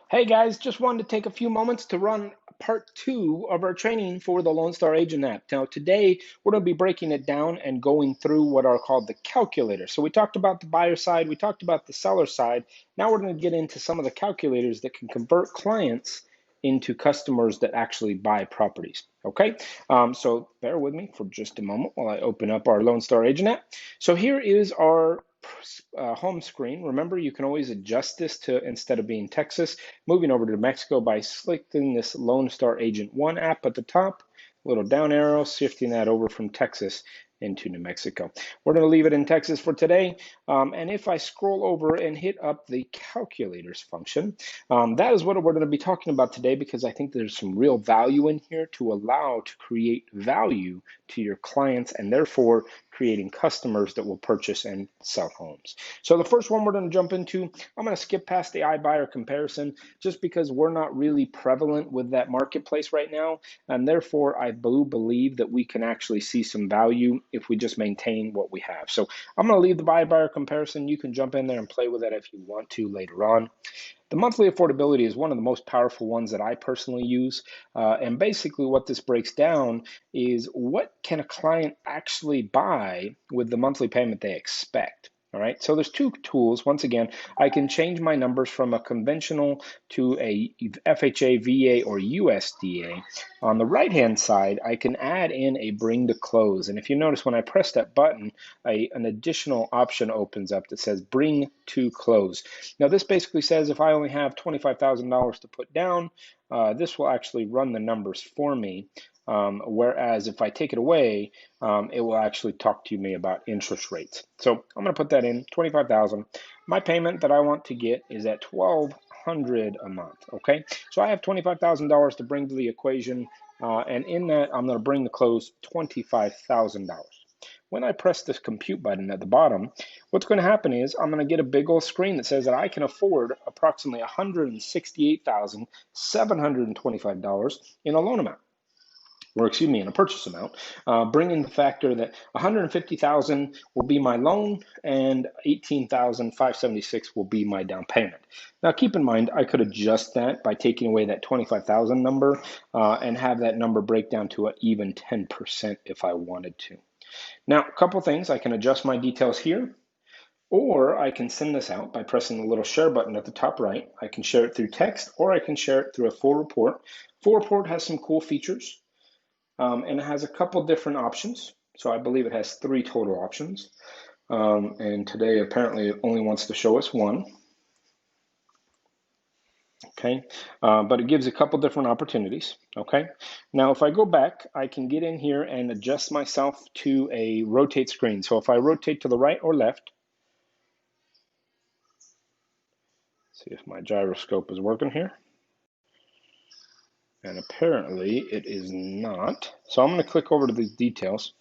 Hey guys, just wanted to take a few moments to run part two of our training for the Lone Star Agent app. Now, today we're going to be breaking it down and going through what are called the calculators. So we talked about the buyer side, we talked about the seller side. Now we're going to get into some of the calculators that can convert clients into customers that actually buy properties. Okay, so bear with me for just a moment while I open up our Lone Star Agent app. So here is our home screen. Remember, you can always adjust this to, instead of being Texas, moving over to Mexico by selecting this Lone Star Agent One app at the top, little down arrow, shifting that over from Texas into New Mexico. We're going to leave it in Texas for today. And if I scroll over and hit up the calculators function, that is what we're going to be talking about today, because I think there's some real value in here to allow to create value to your clients and therefore creating customers that will purchase and sell homes. So the first one we're going to jump into, I'm going to skip past the iBuyer comparison just because we're not really prevalent with that marketplace right now. And therefore, I do believe that we can actually see some value if we just maintain what we have. So I'm going to leave the iBuyer comparison. You can jump in there and play with it if you want to later on. The monthly affordability is one of the most powerful ones that I personally use. And basically what this breaks down is what can a client actually buy with the monthly payment they expect. All right, so there's two tools. Once again, I can change my numbers from a conventional to a FHA, VA, or USDA. On the right-hand side, I can add in a bring to close. And if you notice, when I press that button, an additional option opens up that says bring to close. Now, this basically says if I only have $25,000 to put down, this will actually run the numbers for me. Whereas if I take it away, it will actually talk to me about interest rates. So I'm going to put that in, 25,000. My payment that I want to get is at $1,200 a month. Okay, so I have $25,000 to bring to the equation, and in that I'm going to bring the close $25,000. When I press this compute button at the bottom, what's going to happen is I'm going to get a big old screen that says that I can afford approximately $168,725 in a loan amount, or excuse me, in a purchase amount, bringing the factor that $150,000 will be my loan and $18,576 will be my down payment. Now, keep in mind, I could adjust that by taking away that $25,000 number and have that number break down to an even 10% if I wanted to. Now, a couple things, I can adjust my details here, or I can send this out by pressing the little share button at the top right. I can share it through text, or I can share it through a full report. Full report has some cool features, and it has a couple different options. So I believe it has 3 total options. And today, apparently, it only wants to show us one. Okay, but it gives a couple different opportunities. Okay, now if I go back, I can get in here and adjust myself to a rotate screen. So if I rotate to the right or left, see if my gyroscope is working here. And apparently it is not. So I'm going to click over to these details.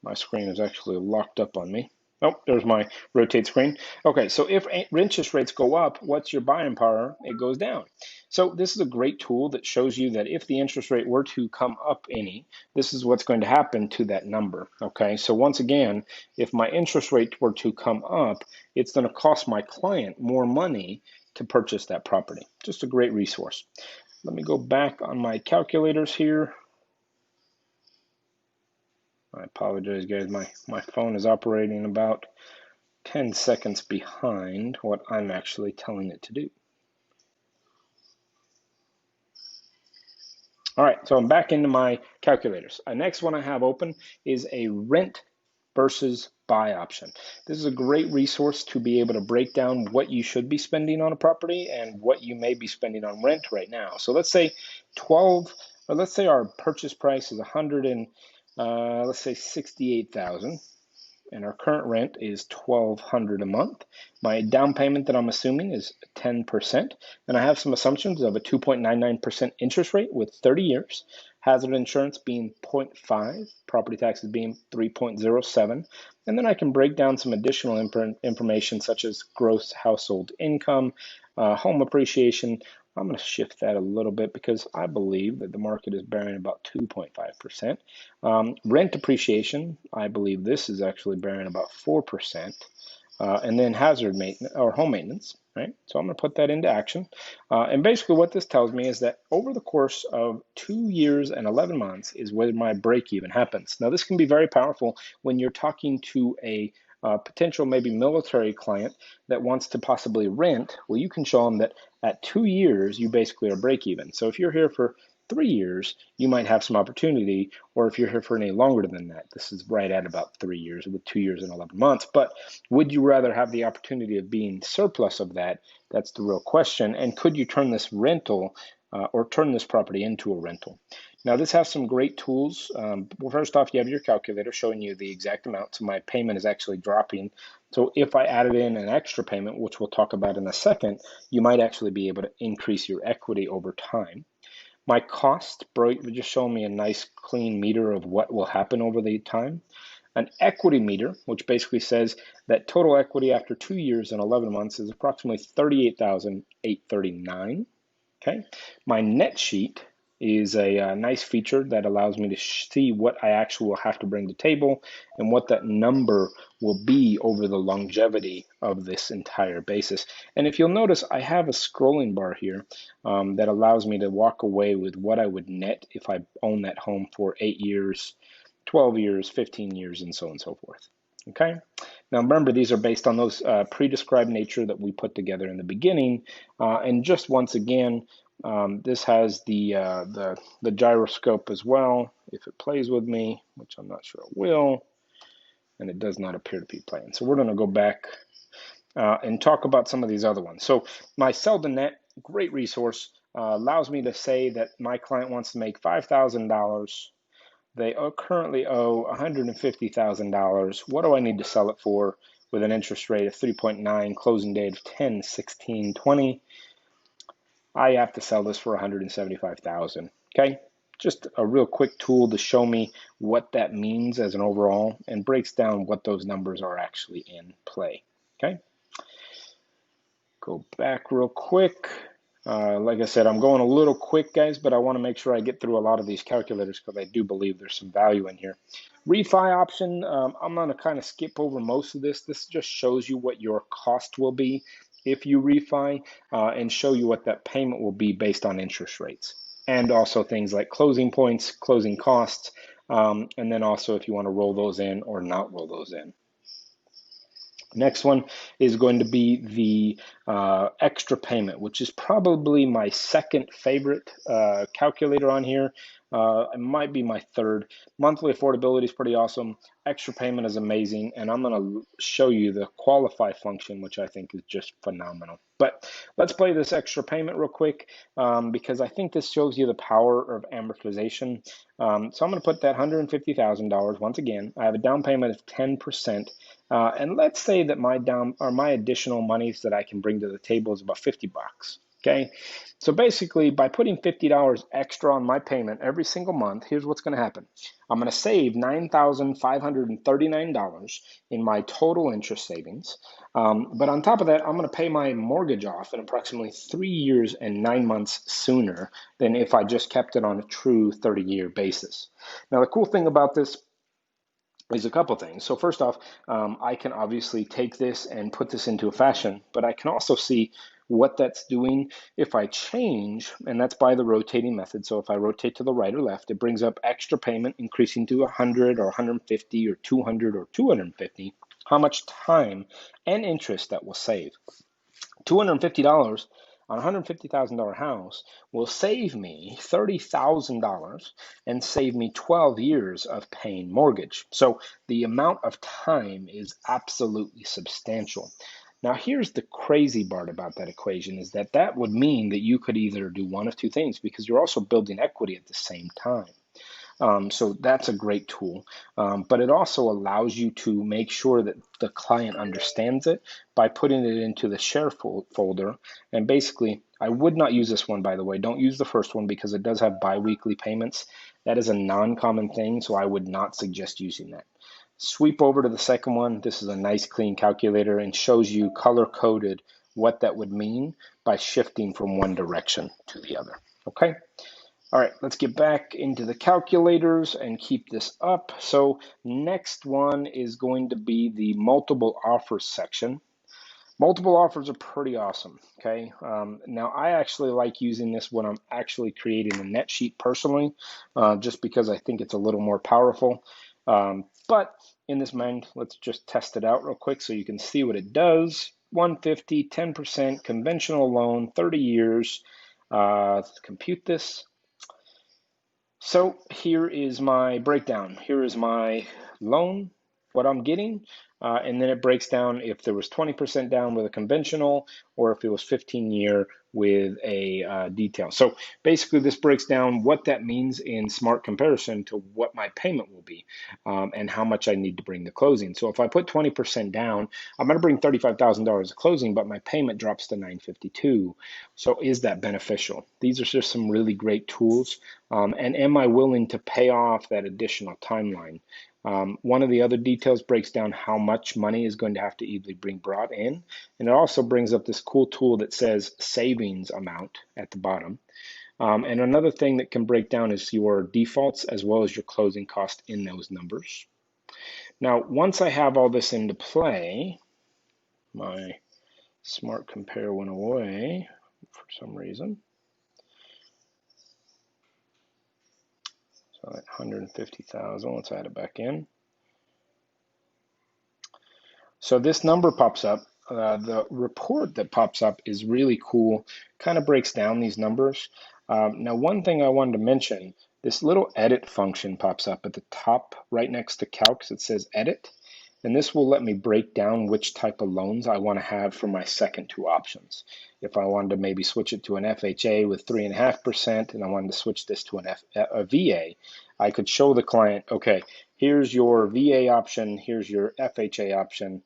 My screen is actually locked up on me. Oh, there's my rotate screen. Okay, so if interest rates go up, what's your buying power? It goes down. So this is a great tool that shows you that if the interest rate were to come up any, this is what's going to happen to that number. Okay, so once again, if my interest rate were to come up, it's going to cost my client more money to purchase that property. Just a great resource. Let me go back on my calculators here. I apologize, guys. My phone is operating about 10 seconds behind what I'm actually telling it to do. All right, so I'm back into my calculators. The next one I have open is a rent versus buy option. This is a great resource to be able to break down what you should be spending on a property and what you may be spending on rent right now. So let's say let's say our purchase price is let's say 68,000, and our current rent is $1,200 a month. My down payment that I'm assuming is 10%, and I have some assumptions of a 2.99% interest rate with 30 years, hazard insurance being 0.5, property taxes being 3.07, and then I can break down some additional information such as gross household income, home appreciation. I'm going to shift that a little bit because I believe that the market is bearing about 2.5%. Rent appreciation, I believe this is actually bearing about 4%. and then hazard maintenance or home maintenance, right? So I'm going to put that into action. And basically what this tells me is that over the course of 2 years and 11 months is where my break even happens. Now this can be very powerful when you're talking to a potential maybe military client that wants to possibly rent. Well, you can show them that at 2 years, you basically are break even. So if you're here for 3 years, you might have some opportunity, or if you're here for any longer than that, this is right at about 3 years with 2 years and 11 months. But would you rather have the opportunity of being surplus of that? That's the real question. And could you turn this rental or turn this property into a rental? Now, this has some great tools. Well, first off, you have your calculator showing you the exact amount. So my payment is actually dropping. So if I added in an extra payment, which we'll talk about in a second, you might actually be able to increase your equity over time. My cost would just show me a nice clean meter of what will happen over the time. An equity meter, which basically says that total equity after 2 years and 11 months is approximately $38,839. Okay. My net sheet is a nice feature that allows me to see what I actually will have to bring to the table and what that number will be over the longevity of this entire basis. And if you'll notice, I have a scrolling bar here that allows me to walk away with what I would net if I own that home for 8 years, 12 years, 15 years, and so on and so forth. Okay. Now remember, these are based on those pre-described nature that we put together in the beginning. And just once again, this has the gyroscope as well, if it plays with me, which I'm not sure it will, and it does not appear to be playing. So we're going to go back and talk about some of these other ones. So my sell to net, great resource, allows me to say that my client wants to make $5,000. They currently owe $150,000. What do I need to sell it for with an interest rate of 3.9, closing date of 10/16/20? I have to sell this for $175,000. Okay, just a real quick tool to show me what that means as an overall and breaks down what those numbers are actually in play. Okay, go back real quick. Like I said, I'm going a little quick, guys, but I want to make sure I get through a lot of these calculators because I do believe there's some value in here. Refi option, I'm going to kind of skip over most of this. This just shows you what your cost will be if you refi and show you what that payment will be based on interest rates. And also things like closing points, closing costs, and then also if you want to roll those in or not roll those in. Next one is going to be the extra payment, which is probably my second favorite calculator on here. It might be my third. Monthly affordability is pretty awesome. Extra payment is amazing. And I'm going to show you the qualify function, which I think is just phenomenal. But let's play this extra payment real quick because I think this shows you the power of amortization. So I'm going to put that $150,000 once again. I have a down payment of 10%. And let's say that my additional monies that I can bring to the table is about 50 bucks. Okay, so basically by putting $50 extra on my payment every single month, here's what's going to happen. I'm going to save $9,539 in my total interest savings. But on top of that, I'm going to pay my mortgage off in approximately 3 years and 9 months sooner than if I just kept it on a true 30-year basis. Now, the cool thing about this is a couple things. So first off, I can obviously take this and put this into a fashion, but I can also see what that's doing if I change, and that's by the rotating method. So if I rotate to the right or left, it brings up extra payment increasing to 100 or 150 or 200 or 250, how much time and interest that will save. $250 on a $150,000 house will save me $30,000 and save me 12 years of paying mortgage. So the amount of time is absolutely substantial. Now, here's the crazy part about that equation is that that would mean that you could either do one of two things because you're also building equity at the same time. So that's a great tool, but it also allows you to make sure that the client understands it by putting it into the share folder. And basically, I would not use this one, by the way. Don't use the first one because it does have biweekly payments. That is a non-common thing, so I would not suggest using that. Sweep over to the second one. This is a nice clean calculator and shows you color-coded what that would mean by shifting from one direction to the other. Okay. All right, let's get back into the calculators and keep this up. So next one is going to be the multiple offers section. Multiple offers are pretty awesome, okay? Now, I actually like using this when I'm actually creating a net sheet personally, just because I think it's a little more powerful. But in this mind, let's just test it out real quick so you can see what it does. 150, 10%, conventional loan, 30 years. Let's compute this. So here is my breakdown. Here is my loan, what I'm getting, and then it breaks down if there was 20% down with a conventional or if it was 15-year with a detail. So basically this breaks down what that means in smart comparison to what my payment will be and how much I need to bring to closing. So if I put 20% down, I'm going to bring $35,000 to closing, but my payment drops to $952. So is that beneficial? These are just some really great tools. And am I willing to pay off that additional timeline? One of the other details breaks down how much money is going to have to either be brought in. And it also brings up this cool tool that says savings amount at the bottom. And another thing that can break down is your defaults as well as your closing cost in those numbers. Now, once I have all this into play, my smart compare went away for some reason. So at 150,000, let's add it back in. So this number pops up. The report that pops up is really cool, kind of breaks down these numbers. Now, one thing I wanted to mention, this little edit function pops up at the top right next to calcs. It says edit, and this will let me break down which type of loans I want to have for my second two options. If I wanted to maybe switch it to an FHA with 3.5% and I wanted to switch this to a VA, I could show the client, okay, here's your VA option, here's your FHA option,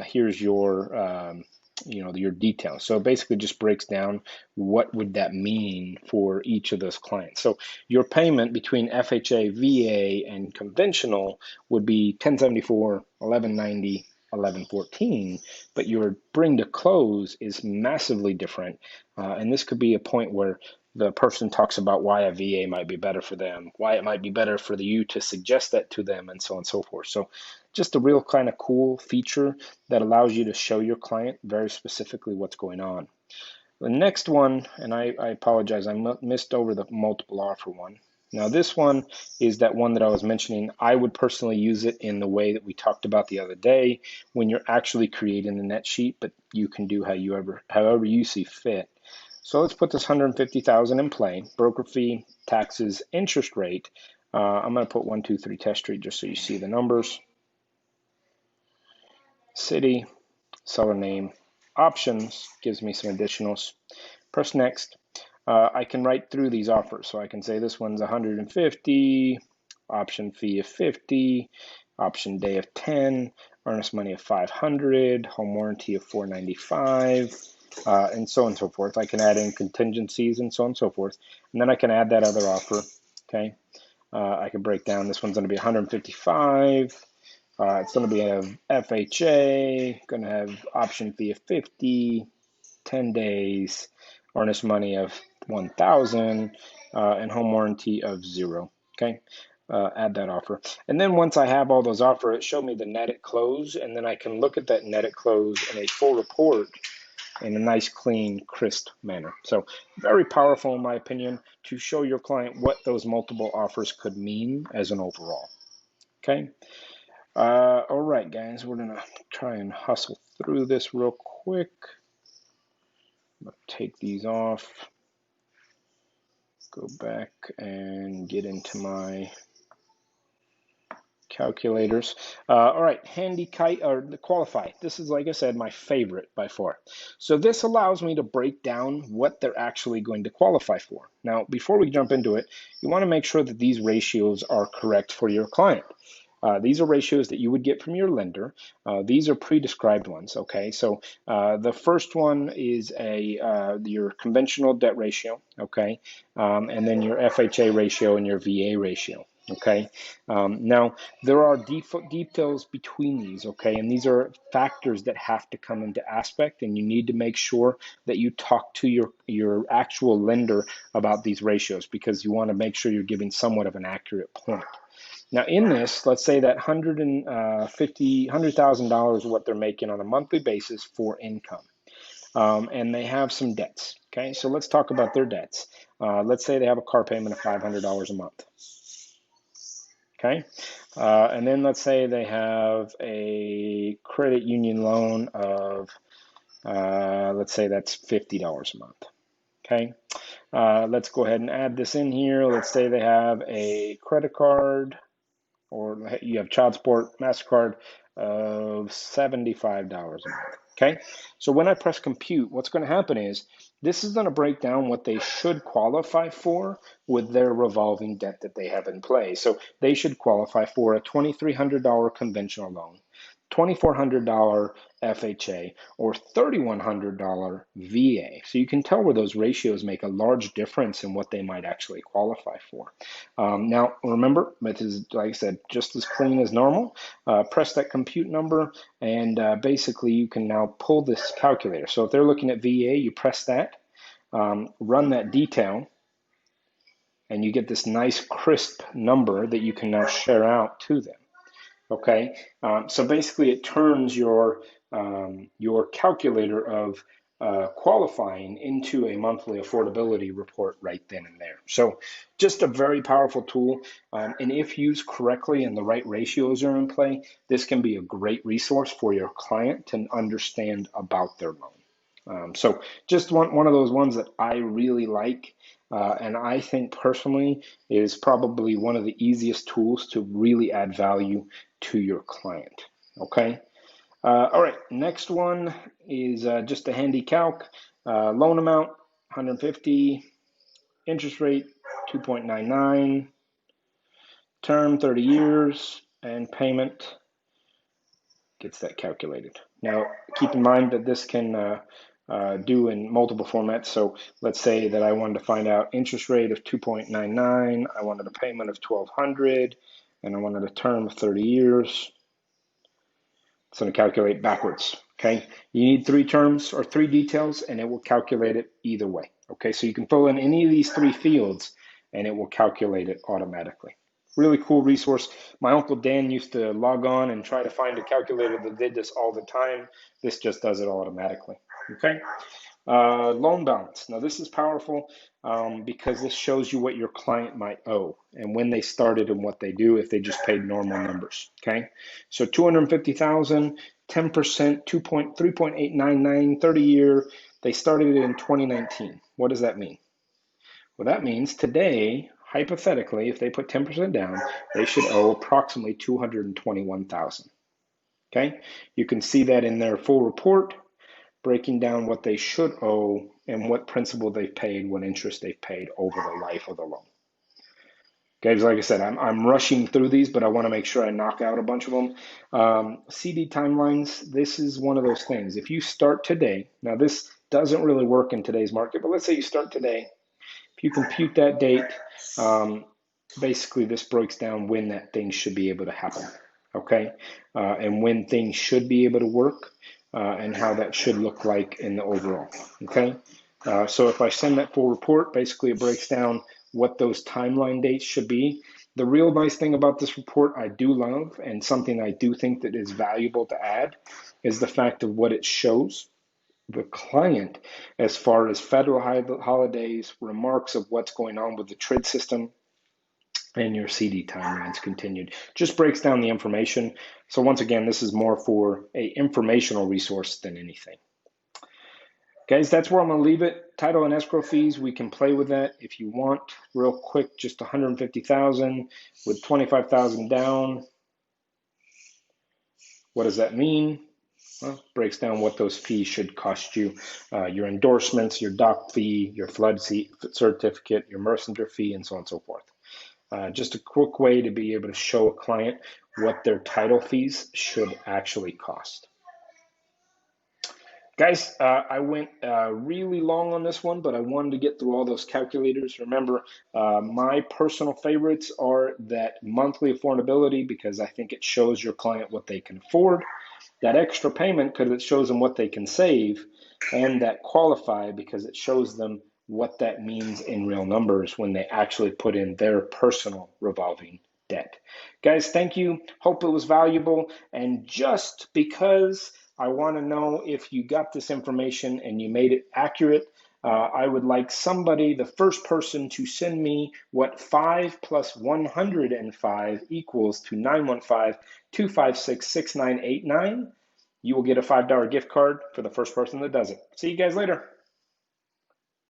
here's your your details. So it basically just breaks down what would that mean for each of those clients. So your payment between FHA, VA, and conventional would be 1074, 1190, 1114, but your bring to close is massively different. And this could be a point where the person talks about why a VA might be better for them, why it might be better for you to suggest that to them, and so on and so forth. So just a real kind of cool feature that allows you to show your client very specifically what's going on. The next one, and I apologize, I missed over the multiple offer one. Now this one is that one that I was mentioning. I would personally use it in the way that we talked about the other day when you're actually creating the net sheet, but you can do however you see fit. So let's put this 150,000 in play. Broker fee, taxes, interest rate. I'm going to put 123 Test Street just so you see the numbers. City, seller name, options gives me some additionals. Press next. I can write through these offers. So I can say this one's 150, option fee of 50, option day of 10, earnest money of 500, home warranty of 495. And so on and so forth. I can add in contingencies and so on and so forth. And then I can add that other offer, okay? I can break down, this one's gonna be 155. It's gonna be a FHA, gonna have option fee of 50, 10 days, earnest money of 1,000, and home warranty of 0, okay? Add that offer. And then once I have all those offers, it showed me the net at close, and then I can look at that net at close in a full report in a nice, clean, crisp manner. So very powerful, in my opinion, to show your client what those multiple offers could mean as an overall. Okay. All right, guys, we're gonna try and hustle through this real quick. I'm gonna take these off, go back and get into my calculators. All right, handy kite or the qualify. This is, like I said, my favorite by far. So this allows me to break down what they're actually going to qualify for. Now, before we jump into it, you want to make sure that these ratios are correct for your client. These are ratios that you would get from your lender. These are pre-described ones, okay? So the first one is your conventional debt ratio, okay? And then your FHA ratio and your VA ratio. Okay. Now, there are details between these, okay, and these are factors that have to come into aspect, and you need to make sure that you talk to your actual lender about these ratios, because you want to make sure you're giving somewhat of an accurate point. Now, in this, let's say that $100,000 is what they're making on a monthly basis for income, and they have some debts. Okay, so let's talk about their debts. Let's say they have a car payment of $500 a month. Okay, and then let's say they have a credit union loan of, let's say that's $50 a month. Okay, let's go ahead and add this in here. Let's say they have a credit card, or you have child support, MasterCard of $75 a month. Okay, so when I press compute, what's going to happen is this is going to break down what they should qualify for with their revolving debt that they have in play. So they should qualify for a $2,300 conventional loan, $2,400 FHA, or $3,100 VA. So you can tell where those ratios make a large difference in what they might actually qualify for. Now, remember, it is, like I said, just as clean as normal. Press that compute number, and basically you can now pull this calculator. So if they're looking at VA, you press that, run that detail, and you get this nice crisp number that you can now share out to them. Okay, so basically it turns your calculator of qualifying into a monthly affordability report right then and there. So just a very powerful tool, and if used correctly and the right ratios are in play, this can be a great resource for your client to understand about their loan. So just one of those ones that I really like, and I think personally is probably one of the easiest tools to really add value to your client. Okay. All right. Next one is just a handy calc. Loan amount 150, interest rate 2.99, term 30 years, and payment gets that calculated. Now, keep in mind that this can do in multiple formats. So let's say that I wanted to find out interest rate of 2.99, I wanted a payment of 1,200, and I wanted a term of 30 years. It's going to calculate backwards. Okay, you need 3 terms or 3 details, and it will calculate it either way. Okay, so you can fill in any of these 3 fields, and it will calculate it automatically. Really cool resource. My Uncle Dan used to log on and try to find a calculator that did this all the time. This just does it automatically. Okay. Loan balance. Now this is powerful because this shows you what your client might owe and when they started and what they do if they just paid normal numbers. Okay. So 250,000, 10%, 3.899, 30-year. They started it in 2019. What does that mean? Well, that means today, hypothetically, if they put 10% down, they should owe approximately 221,000. Okay, you can see that in their full report, breaking down what they should owe and what principal they've paid, what interest they've paid over the life of the loan. Guys, like I said, I'm rushing through these, but I want to make sure I knock out a bunch of them. CD timelines, this is one of those things. If you start today, now this doesn't really work in today's market, but let's say you start today. If you compute that date, basically this breaks down when that thing should be able to happen, okay? And when things should be able to work and how that should look like in the overall, okay? So if I send that full report, basically it breaks down what those timeline dates should be. The real nice thing about this report I do love, and something I do think that is valuable to add, is the fact of what it shows the client as far as federal holidays, remarks of what's going on with the trade system, and your CD timelines continued. Just breaks down the information. So once again, this is more for an informational resource than anything. Guys, that's where I'm going to leave it. Title and escrow fees, we can play with that if you want. Real quick, just 150,000 with 25,000 down. What does that mean? Well, breaks down what those fees should cost you. Your endorsements, your doc fee, your flood certificate, your messenger fee, and so on and so forth. Just a quick way to be able to show a client what their title fees should actually cost. Guys, I went really long on this one, but I wanted to get through all those calculators. Remember, my personal favorites are that monthly affordability because I think it shows your client what they can afford, that extra payment because it shows them what they can save, and that qualify because it shows them what that means in real numbers when they actually put in their personal revolving debt. Guys, thank you. Hope it was valuable. And just because I want to know if you got this information and you made it accurate, I would like somebody, the first person to send me what 5 plus 105 equals to 915-256-6989. You will get a $5 gift card for the first person that does it. See you guys later.